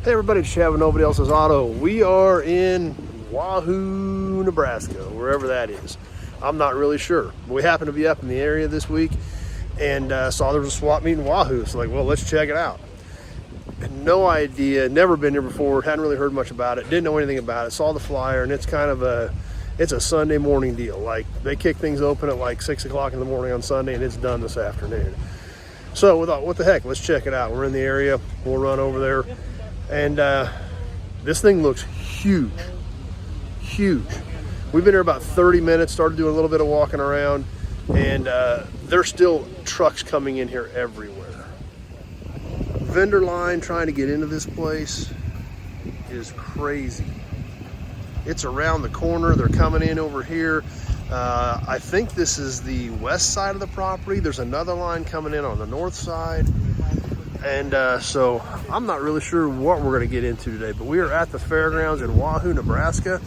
Hey everybody, it's Chad with Nobody Else's Auto. We are in Wahoo, Nebraska, wherever that is. I'm not really sure. We happen to be up in the area this week and saw there was a swap meet in Wahoo. So well, let's check it out. No idea, never been here before, hadn't really heard much about it, didn't know anything about it. Saw the flyer and it's kind of it's a Sunday morning deal. Like they kick things open at like 6 o'clock in the morning on Sunday and it's done this afternoon. So we thought, what the heck, let's check it out. We're in the area, we'll run over there. And this thing looks huge, huge. We've been here about 30 minutes, started doing a little bit of walking around, and there's still trucks coming in here everywhere. Vendor line trying to get into this place is crazy. It's around the corner, they're coming in over here. I think this is the west side of the property. There's another line coming in on the north side. And so I'm not really sure what we're going to get into today, but we are at the fairgrounds in Wahoo, Nebraska.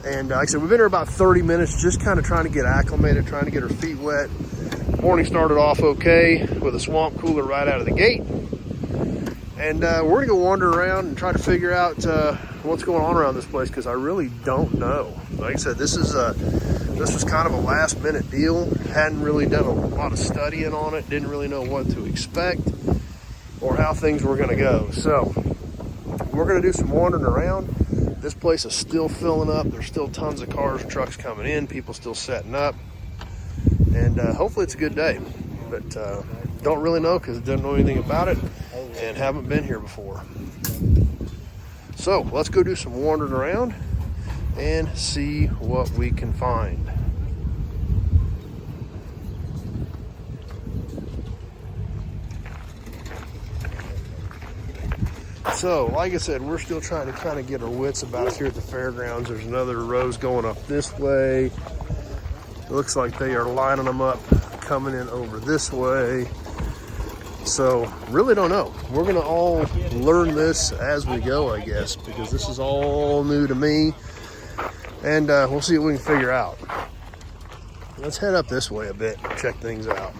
And like I said, we've been here about 30 minutes, just kind of trying to get acclimated, trying to get our feet wet. Morning started off okay with a swamp cooler right out of the gate. And we're going to go wander around and try to figure out what's going on around this place, because I really don't know. Like I said, this was kind of a last minute deal. Hadn't really done a lot of studying on it, didn't really know what to expect or how things were gonna go. So we're gonna do some wandering around. This place is still filling up. There's still tons of cars and trucks coming in, people still setting up. And hopefully it's a good day. But don't really know because I don't know anything about it and haven't been here before. So let's go do some wandering around and see what we can find. So, like I said, we're still trying to kind of get our wits about us here at the fairgrounds. There's another rows going up this way. It looks like they are lining them up, coming in over this way. So, really don't know. We're going to all learn this as we go, I guess, because this is all new to me. And we'll see what we can figure out. Let's head up this way a bit and check things out.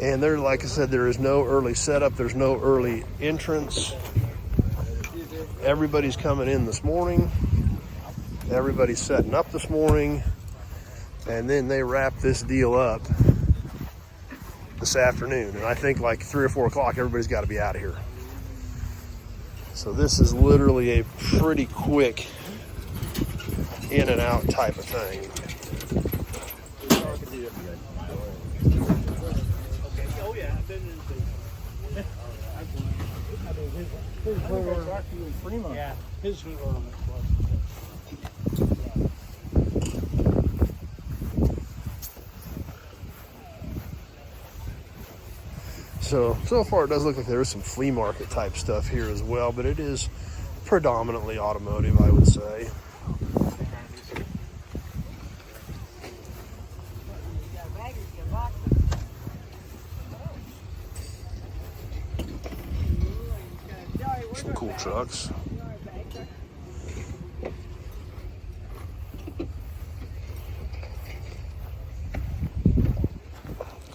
And there, like I said, there is no early setup. There's no early entrance. Everybody's coming in this morning. Everybody's setting up this morning. And then they wrap this deal up this afternoon. And I think like 3 or 4 o'clock, everybody's got to be out of here. So this is literally a pretty quick in and out type of thing. Yeah, his So far it does look like there is some flea market type stuff here as well, but it is predominantly automotive, I would say. Some cool trucks.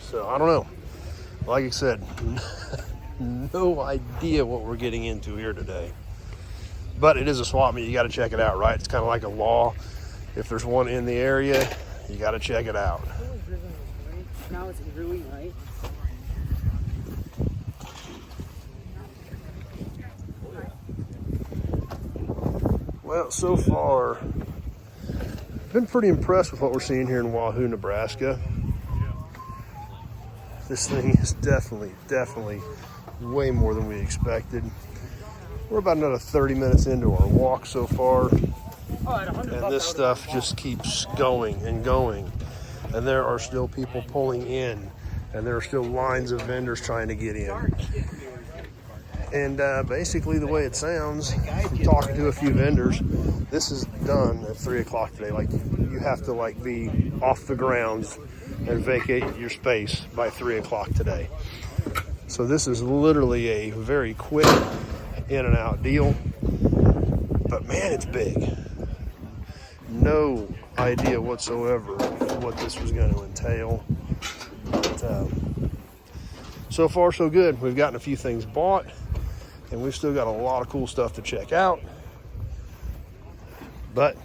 So I don't know. Like I said, no idea what we're getting into here today. But it is a swap meet. You got to check it out, right? It's kind of like a law. If there's one in the area, you got to check it out. Now it's really right. Well, so far, I've been pretty impressed with what we're seeing here in Wahoo, Nebraska. This thing is definitely way more than we expected. We're about another 30 minutes into our walk so far. And this stuff just keeps going and going. And there are still people pulling in. And there are still lines of vendors trying to get in. And basically the way it sounds, from talking to a few vendors, this is done at 3 o'clock today. Like you have to like be off the grounds and vacate your space by 3 o'clock today. So this is literally a very quick in and out deal. But man, it's big. No idea whatsoever what this was going to entail. But so far, so good. We've gotten a few things bought, and we've still got a lot of cool stuff to check out. But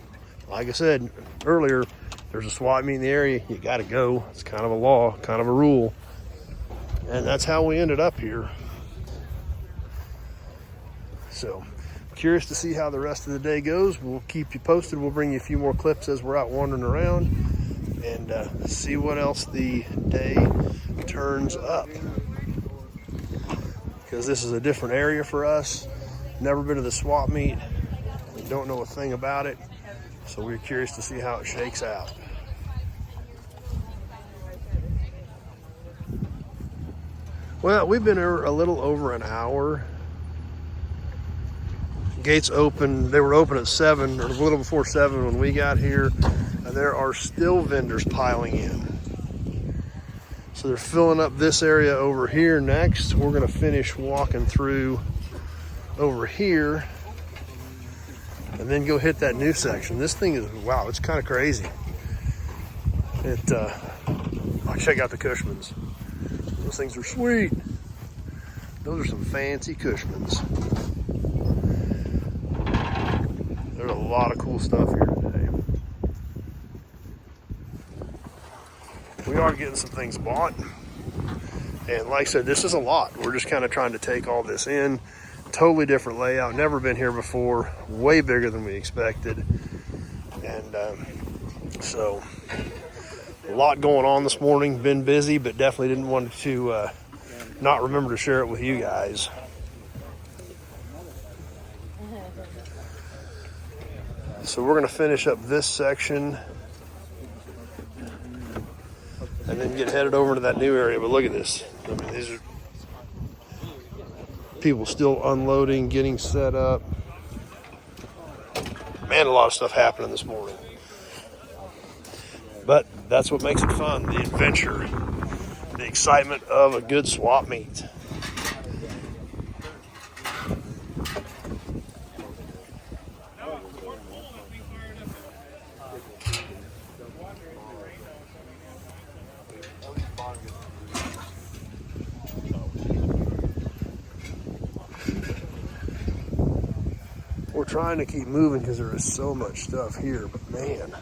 like I said earlier, there's a swap meet in the area. You got to go. It's kind of a law, kind of a rule. And that's how we ended up here. So, curious to see how the rest of the day goes. We'll keep you posted. We'll bring you a few more clips as we're out wandering around and see what else the day turns up. Because this is a different area for us. Never been to the swap meet. We don't know a thing about it. So we're curious to see how it shakes out. Well, we've been here a little over an hour. Gates open, they were open at 7 or a little before 7 when we got here, and there are still vendors piling in. So they're filling up this area over here next. We're gonna finish walking through over here and then go hit that new section. This thing is, wow, it's kind of crazy. I'll check out the Cushmans. Those things are sweet. Those are some fancy Cushmans. There's a lot of cool stuff here today. We are getting some things bought. And like I said, this is a lot. We're just kind of trying to take all this in. Totally different layout. Never been here before. Way bigger than we expected. And so a lot going on this morning. Been busy, but definitely didn't want to not remember to share it with you guys. So we're going to finish up this section and then get headed over to that new area. But look at this. I mean, these are people still unloading, getting set up. Man, a lot of stuff happening this morning. But that's what makes it fun, the adventure, the excitement of a good swap meet. We're trying to keep moving because there is so much stuff here, but man.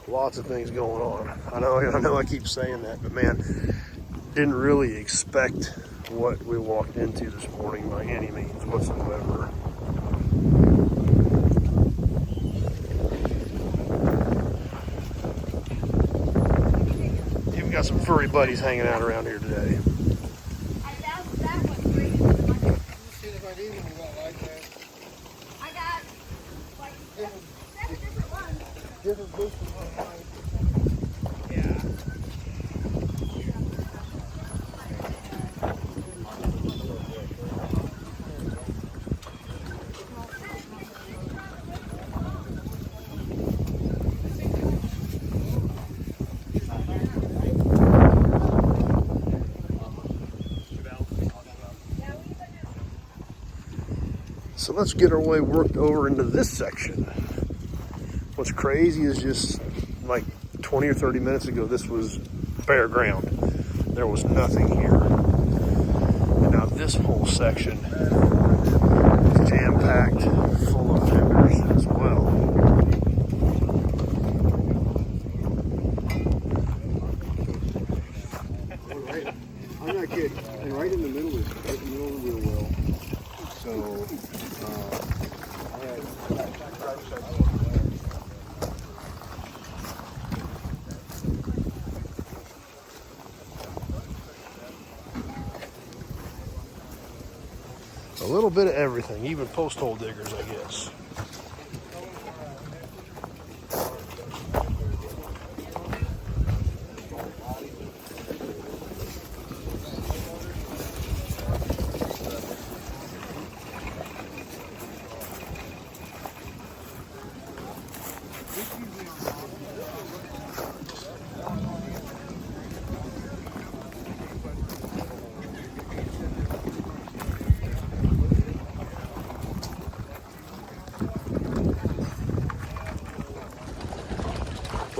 Lots of things going on. I know I keep saying that, but man, didn't really expect what we walked into this morning by any means whatsoever. Even got some furry buddies hanging out around here today. Different boots from So let's get our way worked over into this section. What's crazy is just like 20 or 30 minutes ago, this was bare ground. There was nothing here. And now this whole section is jam-packed full of vendors as well. I'm not kidding. And right in the middle is right in the middle of the wheel well. So a little bit of everything, even post hole diggers, I guess.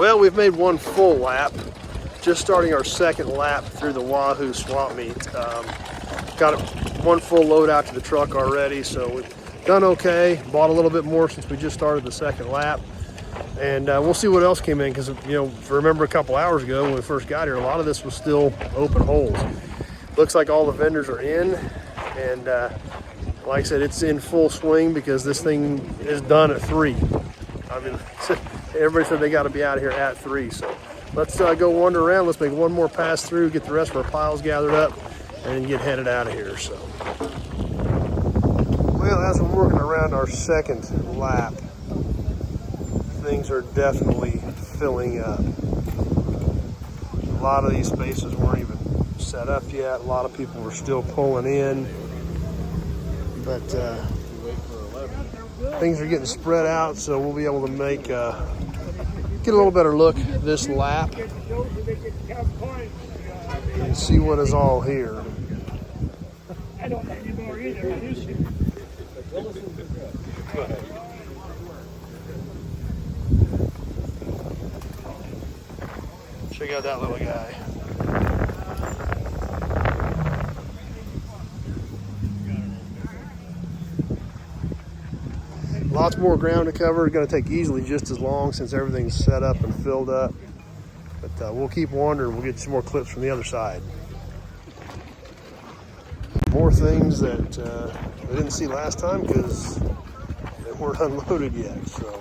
Well, we've made one full lap. Just starting our second lap through the Wahoo swap meet. Got one full load out to the truck already, so we've done okay. Bought a little bit more since we just started the second lap. And we'll see what else came in, because, you know, remember a couple hours ago when we first got here, a lot of this was still open holes. Looks like all the vendors are in, and like I said, it's in full swing because this thing is done at 3. I mean, everybody said they got to be out of here at 3, so let's go wander around. Let's make one more pass through, get the rest of our piles gathered up, and get headed out of here. So, well, as we're working around our second lap, things are definitely filling up. A lot of these spaces weren't even set up yet. A lot of people were still pulling in, but things are getting spread out, so we'll be able to make get a little better look this lap and see what is all here. I don't anymore either. I used to. Check out that little guy. Lots more ground to cover. It's going to take easily just as long since everything's set up and filled up. But we'll keep wandering. We'll get some more clips from the other side. More things that we didn't see last time because they weren't unloaded yet. So.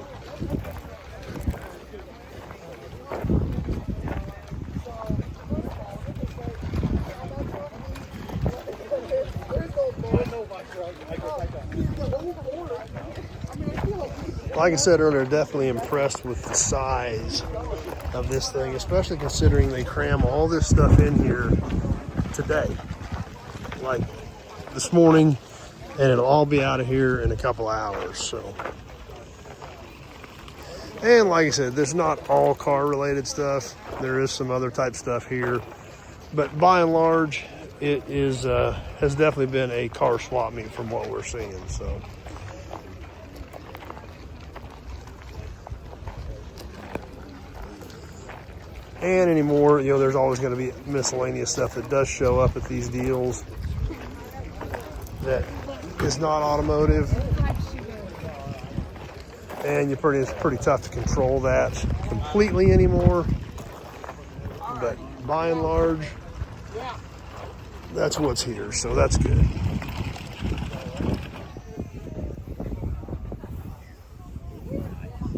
Like I said earlier, definitely impressed with the size of this thing, especially considering they cram all this stuff in here today, like this morning, and it'll all be out of here in a couple hours. So, and like I said, there's not all car related stuff. There is some other type stuff here, but by and large, it is has definitely been a car swap meet from what we're seeing. So. And anymore, you know, there's always going to be miscellaneous stuff that does show up at these deals that is not automotive, and it's pretty tough to control that completely anymore. But by and large, that's what's here, so that's good.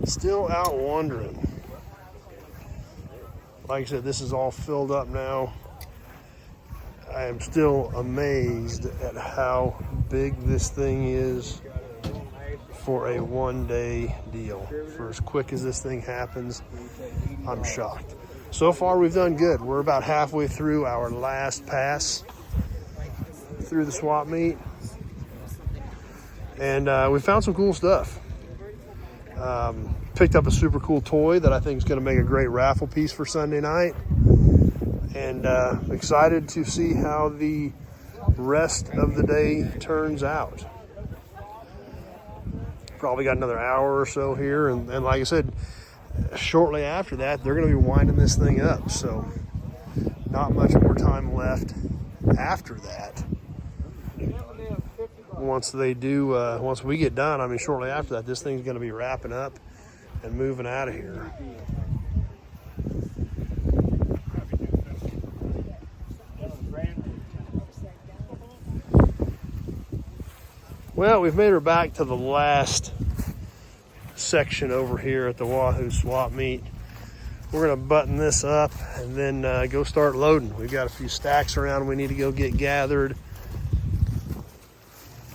Still out wandering. Like I said, this is all filled up now. I am still amazed at how big this thing is for a one-day deal. For as quick as this thing happens, I'm shocked. So far, we've done good. We're about halfway through our last pass through the swap meet. And we found some cool stuff. Picked up a super cool toy that I think is going to make a great raffle piece for Sunday night. And excited to see how the rest of the day turns out. Probably got another hour or so here. And like I said, shortly after that, they're going to be winding this thing up. So not much more time left after that. Once they do, once we get done, I mean, shortly after that, this thing's going to be wrapping up and moving out of here. Well, we've made her back to the last section over here at the Wahoo swap meet. We're going to button this up and then go start loading. We've got a few stacks around we need to go get gathered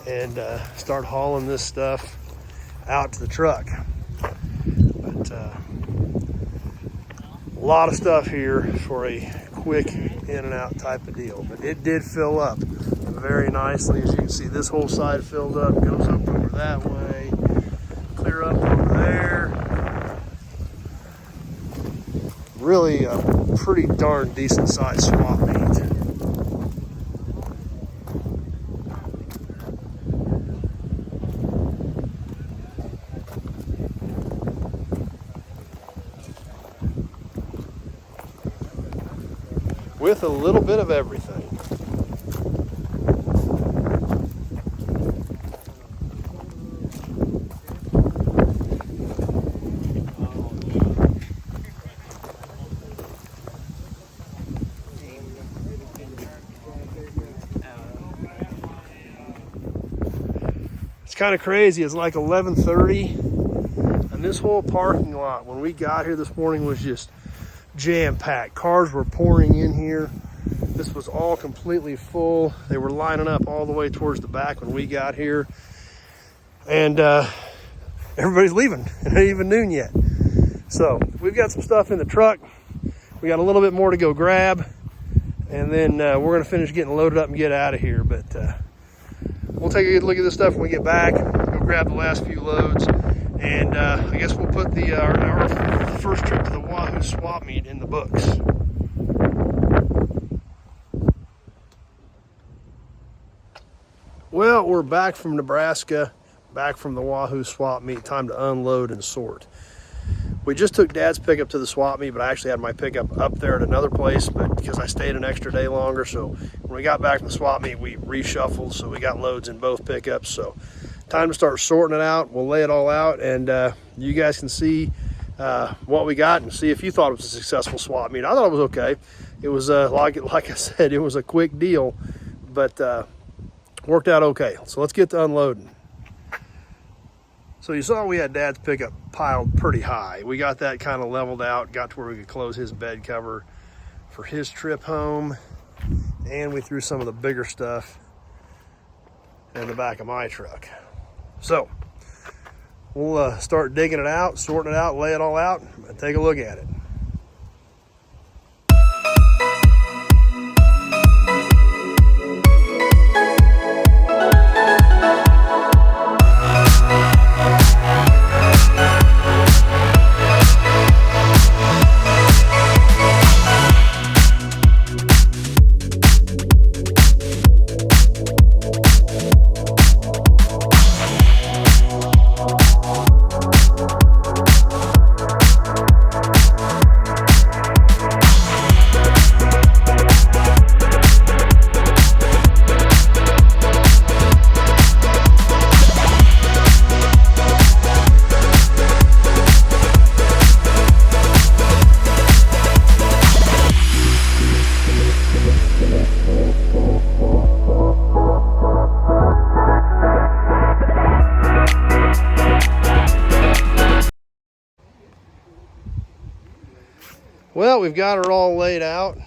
and start hauling this stuff out to the truck. But a lot of stuff here for a quick in and out type of deal. But it did fill up very nicely. As you can see, this whole side filled up, goes up over that way, clear up over there. Really a pretty darn decent sized swap meet. with a little bit of everything. It's kind of crazy. It's like 11:30, and this whole parking lot when we got here this morning was just jam-packed. Cars were pouring in here. This was all completely full. They were lining up all the way towards the back when we got here, and everybody's leaving. It ain't even noon yet. So we've got some stuff in the truck. We got a little bit more to go grab, and then we're gonna finish getting loaded up and get out of here. But we'll take a good look at this stuff when we get back. Go grab the last few loads, and I guess we'll put our first trip to the Wahoo swap meet in the books. Well, we're back from Nebraska, back from the Wahoo swap meet. Time to unload and sort. We just took Dad's pickup to the swap meet, but I actually had my pickup up there at another place, but because I stayed an extra day longer, so when we got back from the swap meet, we reshuffled, so we got loads in both pickups. So time to start sorting it out. We'll lay it all out, and you guys can see what we got and see if you thought it was a successful swap meet. I thought it was okay. It was like I said, it was a quick deal, but worked out okay. So let's get to unloading. So you saw we had Dad's pickup piled pretty high. We got that kind of leveled out, got to where we could close his bed cover for his trip home, and we threw some of the bigger stuff in the back of my truck. So we'll start digging it out, sorting it out, lay it all out, and take a look at it. Well, we've got her all laid out.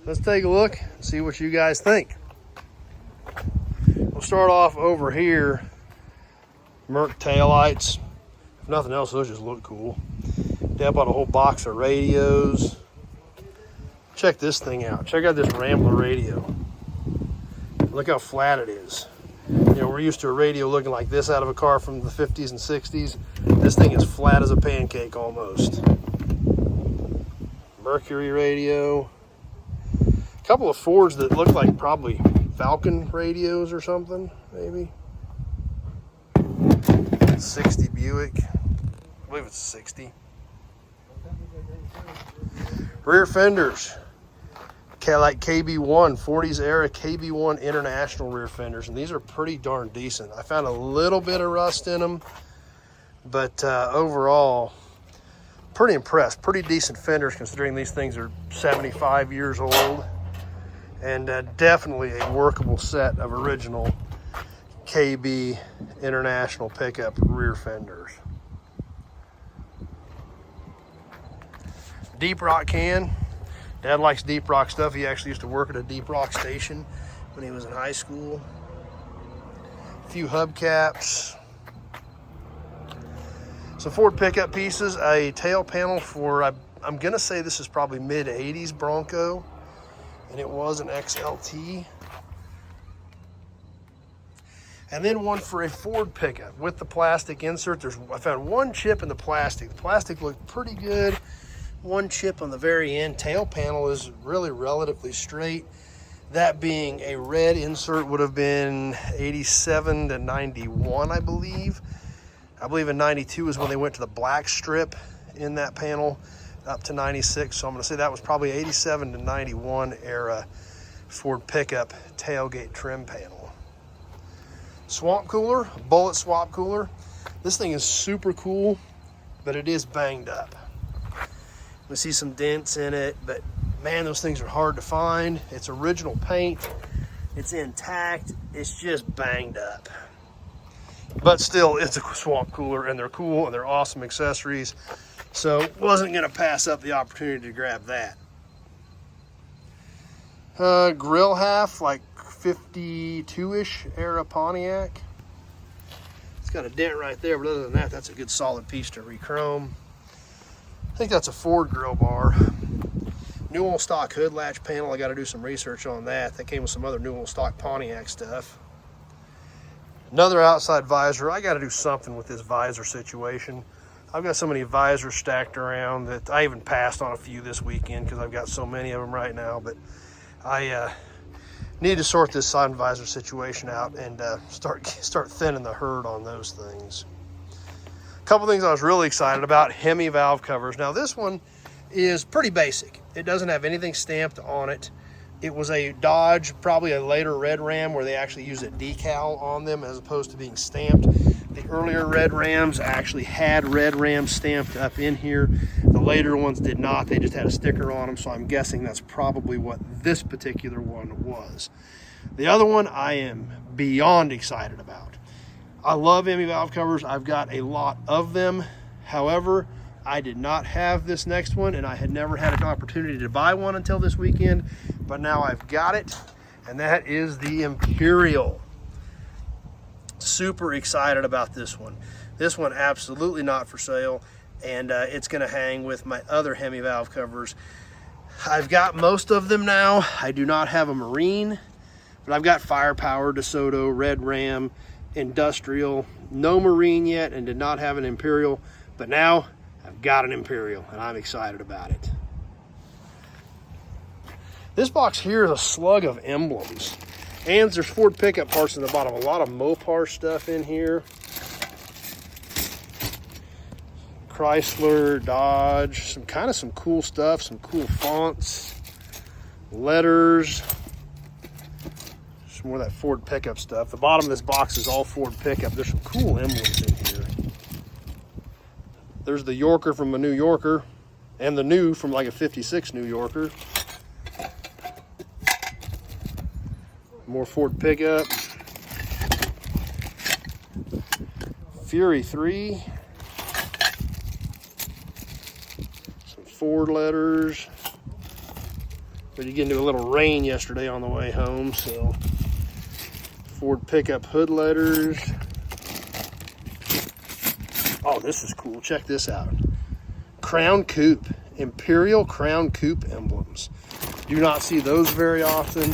Let's take a look and see what you guys think. We'll start off over here. Merc taillights. If nothing else, those just look cool. Dad bought a whole box of radios. Check this thing out. Check out this Rambler radio. Look how flat it is. You know, we're used to a radio looking like this out of a car from the 50s and 60s. This thing is flat as a pancake almost. Mercury radio. A couple of Fords that look like probably Falcon radios or something, maybe. 60 Buick. I believe it's 60. Rear fenders. Like KB1, 40s era KB1 International rear fenders, and these are pretty darn decent. I found a little bit of rust in them, but overall, pretty impressed. Pretty decent fenders considering these things are 75 years old, and definitely a workable set of original KB International pickup rear fenders. Deep rock can. Dad likes deep rock stuff. He actually used to work at a deep rock station when he was in high school. A few hubcaps. Some Ford pickup pieces. A tail panel for, I'm going to say this is probably mid-80s Bronco. And it was an XLT. And then one for a Ford pickup with the plastic insert. I found one chip in the plastic. The plastic looked pretty good. One chip on the very end. Tail panel is really relatively straight. That being a red insert would have been 87 to 91, I believe. I believe in 92 is when they went to the black strip in that panel. up to 96. So I'm going to say that was probably 87 to 91 era Ford pickup tailgate trim panel. Swamp cooler, bullet swap cooler. This thing is super cool, but it is banged up. We see some dents in it, but man, those things are hard to find. It's original paint. It's intact. It's just banged up. But still, it's a swamp cooler, and they're cool, and they're awesome accessories. So wasn't going to pass up the opportunity to grab that. Grill half, like 52-ish era Pontiac. It's got a dent right there, but other than that, that's a good solid piece to re-chrome. I think that's a Ford grill bar. Newell stock hood latch panel. I got to do some research on that. That came with some other Newell stock Pontiac stuff. Another outside visor. I got to do something with this visor situation. I've got so many visors stacked around that I even passed on a few this weekend because I've got so many of them right now. But I need to sort this sun visor situation out and start thinning the herd on those things. A couple things I was really excited about. Hemi valve covers. Now this one is pretty basic. It doesn't have anything stamped on it. It was a Dodge, probably a later Red Ram, where they actually used a decal on them as opposed to being stamped. The earlier Red Rams actually had Red Ram stamped up in here. The later ones did not. They just had a sticker on them, so I'm guessing that's probably what this particular one was. The other one I am beyond excited about. I love Hemi valve covers. I've got a lot of them. However, I did not have this next one, and I had never had an opportunity to buy one until this weekend, but now I've got it, and that is the Imperial. Super excited about this one. This one absolutely not for sale, and it's going to hang with my other Hemi valve covers. I've got most of them now. I do not have a Marine, but I've got Firepower, DeSoto, Red Ram, Industrial, no Marine yet, and did not have an Imperial, but now I've got an Imperial, and I'm excited about it. This box here is a slug of emblems. And there's Ford pickup parts in the bottom. A lot of Mopar stuff in here. Chrysler, Dodge, some cool stuff, some cool fonts, letters. Some more of that Ford pickup stuff. The bottom of this box is all Ford pickup. There's some cool emblems in here. There's the Yorker from a New Yorker, and the new from like a 56 New Yorker. More Ford pickup. Fury 3. Some Ford letters. But you get into a little rain yesterday on the way home, so Ford pickup hood letters. Oh, this is cool. Check this out. Crown Coupe. Imperial Crown Coupe emblems. Do not see those very often.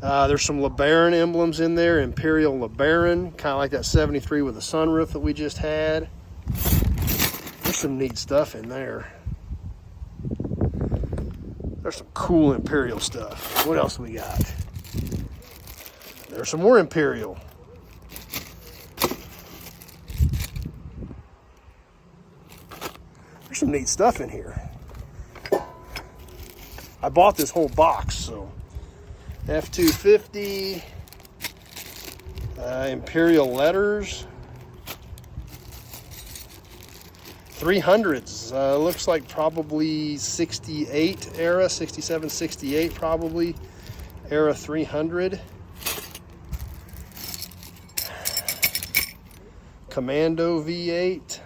There's some LeBaron emblems in there. Imperial LeBaron. Kind of like that 73 with the sunroof that we just had. There's some neat stuff in there. There's some cool Imperial stuff. What else we got? There's some more Imperial. There's some neat stuff in here. I bought this whole box, so F-250, Imperial letters, 300s, looks like probably 68 era, 67, 68 probably, era 300. Commando V8.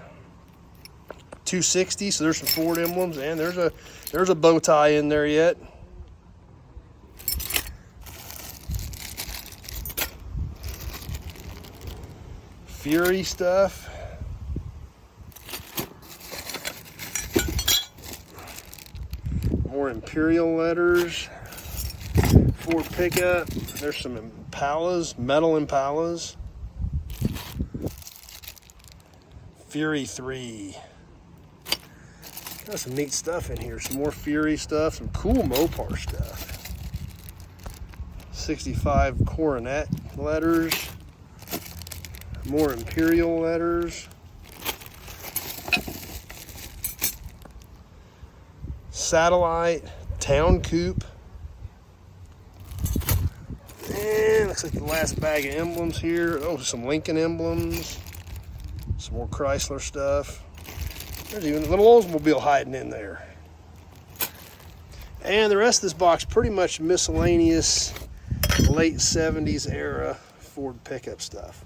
260, so there's some Ford emblems, and there's a bow tie in there yet. Fury stuff. More Imperial letters. Ford pickup. There's some Impalas, metal Impalas. Fury 3. Got some neat stuff in here. Some more Fury stuff. Some cool Mopar stuff. 65 Coronet letters. More Imperial letters. satellite, town coupe. And looks like the last bag of emblems here. Oh, some Lincoln emblems. Some more Chrysler stuff. There's even a little Oldsmobile hiding in there. And the rest of this box, pretty much miscellaneous late 70s era Ford pickup stuff.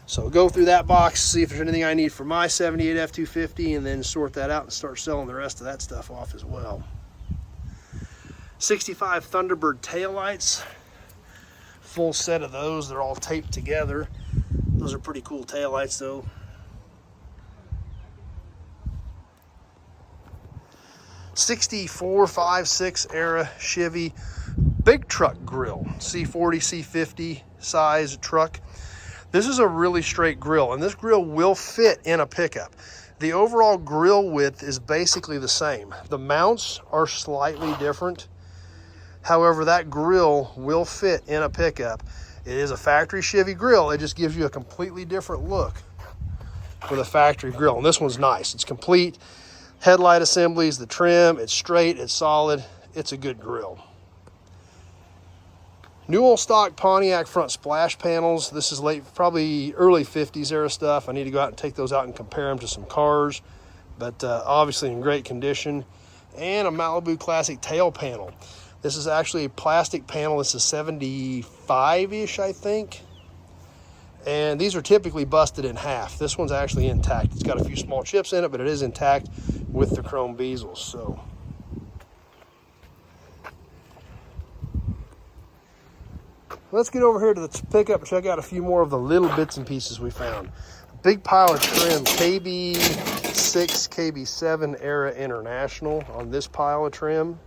So go through that box, see if there's anything I need for my 78 F-250, and then sort that out and start selling the rest of that stuff off as well. 65 Thunderbird taillights. Full set of those. They're all taped together. Those are pretty cool taillights though. '64 5.6 era Chevy big truck grill, C40, C50 size truck. This is a really straight grill, and this grill will fit in a pickup. The overall grill width is basically the same. The mounts are slightly different. However, that grill will fit in a pickup. It is a factory Chevy grill. It just gives you a completely different look with a factory grill. And this one's nice. It's complete. Headlight assemblies, the trim, it's straight, it's solid. It's a good grill. New old stock Pontiac front splash panels. This is late, probably early 50s era stuff. I need to go out and take those out and compare them to some cars, but obviously in great condition. And a Malibu Classic tail panel. This is actually a plastic panel. This is 75-ish, I think. And these are typically busted in half. This one's actually intact. It's got a few small chips in it, but it is intact with the chrome bezels. So let's get over here to the pickup and check out a few more of the little bits and pieces we found. A big pile of trim, KB6, KB7 era International on this pile of trim.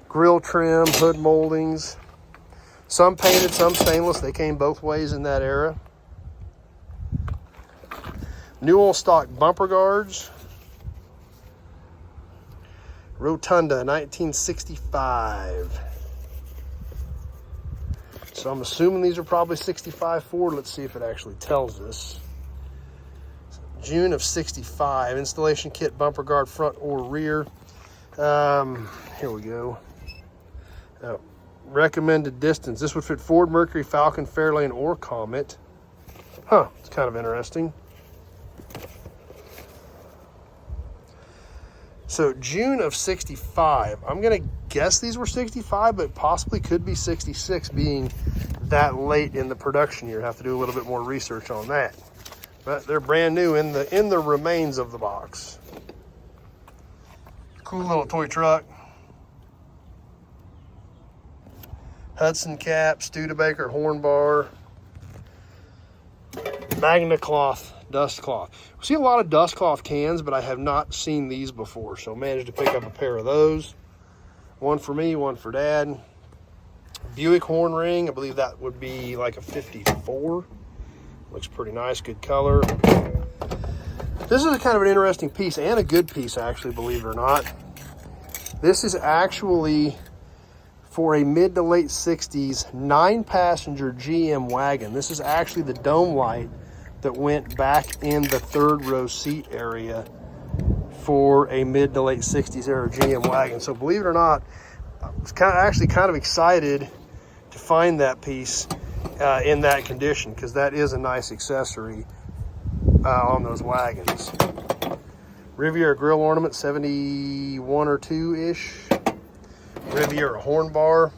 Grill trim, hood moldings. Some painted, some stainless. They came both ways in that era. New old stock bumper guards. Rotunda, 1965. So I'm assuming these are probably 65 Ford. Let's see if it actually tells us. June of 65. Installation kit, bumper guard, front or rear. Here we go. Recommended distance. This would fit Ford, Mercury, Falcon, Fairlane, or Comet. Huh, it's kind of interesting. So June of 65. I'm going to guess these were 65, but possibly could be 66 being that late in the production year. Have to do a little bit more research on that. But they're brand new in the remains of the box. Cool little toy truck. Hudson cap, Studebaker horn bar, Magna cloth, dust cloth. We see a lot of dust cloth cans, but I have not seen these before, so I managed to pick up a pair of those. One for me, one for Dad. Buick horn ring, I believe that would be like a 54. Looks pretty nice, good color. This is a kind of an interesting piece, and a good piece actually, believe it or not. This is actually for a mid to late 60s 9-passenger GM wagon. This is actually the dome light that went back in the third row seat area for a mid to late 60s era GM wagon. So believe it or not, I was actually kind of excited to find that piece in that condition, because that is a nice accessory on those wagons. Riviera grill ornament, 71 or 2-ish. Riviera horn bar.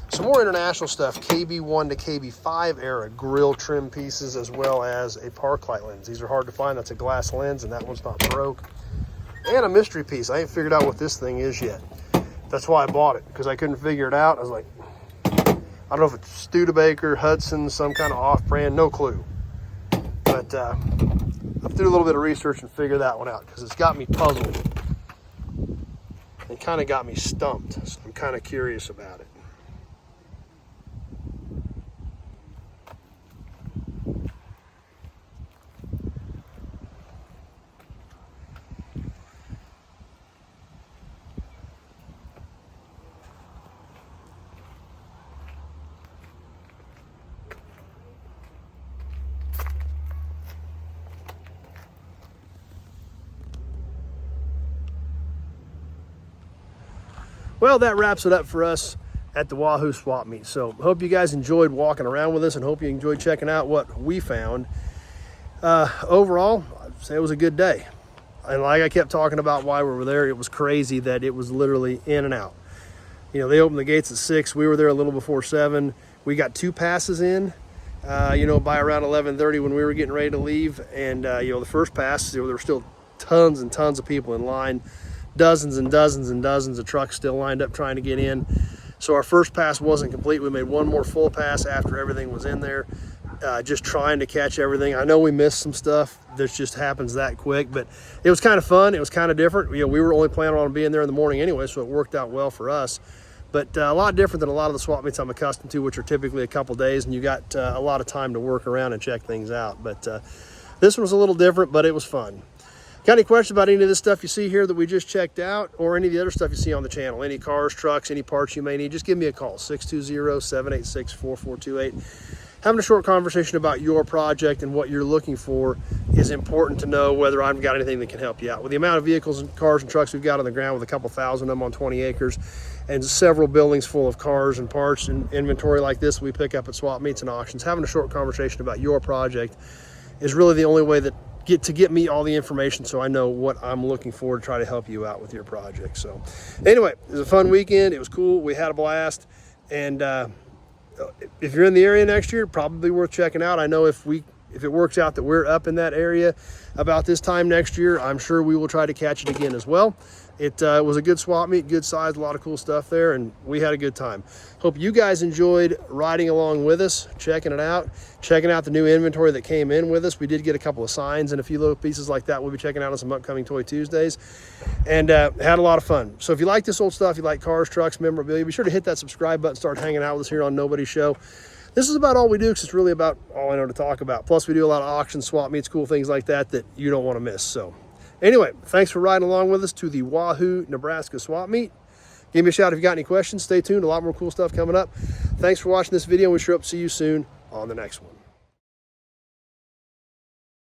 Some more international stuff, KB1 to KB5 era grill trim pieces, as well as a park light lens. These are hard to find. That's a glass lens, and that one's not broke. And a mystery piece. I ain't figured out what this thing is yet. That's why I bought it, because I couldn't figure it out. I was like, I don't know if it's Studebaker, Hudson, some kind of off-brand, no clue. But I'll do a little bit of research and figure that one out, because it's got me puzzled. It kind of got me stumped, so I'm kind of curious about it. Well, that wraps it up for us at the Wahoo swap meet. So hope you guys enjoyed walking around with us and hope you enjoyed checking out what we found. Overall, I'd say it was a good day. And like I kept talking about while we were there, it was crazy that it was literally in and out. You know, they opened the gates at 6. We were there a little before 7. We got 2 passes in, you know, by around 11:30 when we were getting ready to leave. And, you know, the first pass, there were still tons and tons of people in line, dozens and dozens and dozens of trucks still lined up trying to get in. So our first pass wasn't complete. We made one more full pass after everything was in there, just trying to catch everything. I know we missed some stuff. This just happens that quick, but it was kind of fun. It was kind of different. You know, we were only planning on being there in the morning anyway, so it worked out well for us. But a lot different than a lot of the swap meets I'm accustomed to, which are typically a couple days, and you got a lot of time to work around and check things out. But this one was a little different, but it was fun. Got any questions about any of this stuff you see here that we just checked out, or any of the other stuff you see on the channel? Any cars, trucks, any parts you may need, just give me a call, 620-786-4428. Having a short conversation about your project and what you're looking for is important to know whether I've got anything that can help you out. With the amount of vehicles and cars and trucks we've got on the ground, with a couple thousand of them on 20 acres, and several buildings full of cars and parts and inventory like this we pick up at swap meets and auctions, having a short conversation about your project is really the only way that get me all the information so I know what I'm looking for to try to help you out with your project. So anyway, it was a fun weekend. It was cool. We had a blast. And if you're in the area next year, probably worth checking out. I know if it works out that we're up in that area about this time next year, I'm sure we will try to catch it again as well. It was a good swap meet, good size, a lot of cool stuff there, and we had a good time. Hope you guys enjoyed riding along with us, checking it out, checking out the new inventory that came in with us. We did get a couple of signs and a few little pieces like that we'll be checking out on some upcoming Toy Tuesdays, and had a lot of fun. So if you like this old stuff, you like cars, trucks, memorabilia, be sure to hit that subscribe button, start hanging out with us here on Nobody's Show. This is about all we do, because it's really about all I know to talk about. Plus, we do a lot of auctions, swap meets, cool things like that that you don't want to miss. So anyway, thanks for riding along with us to the Wahoo, Nebraska swap meet. Give me a shout if you got any questions. Stay tuned. A lot more cool stuff coming up. Thanks for watching this video. We sure hope to see you soon on the next one.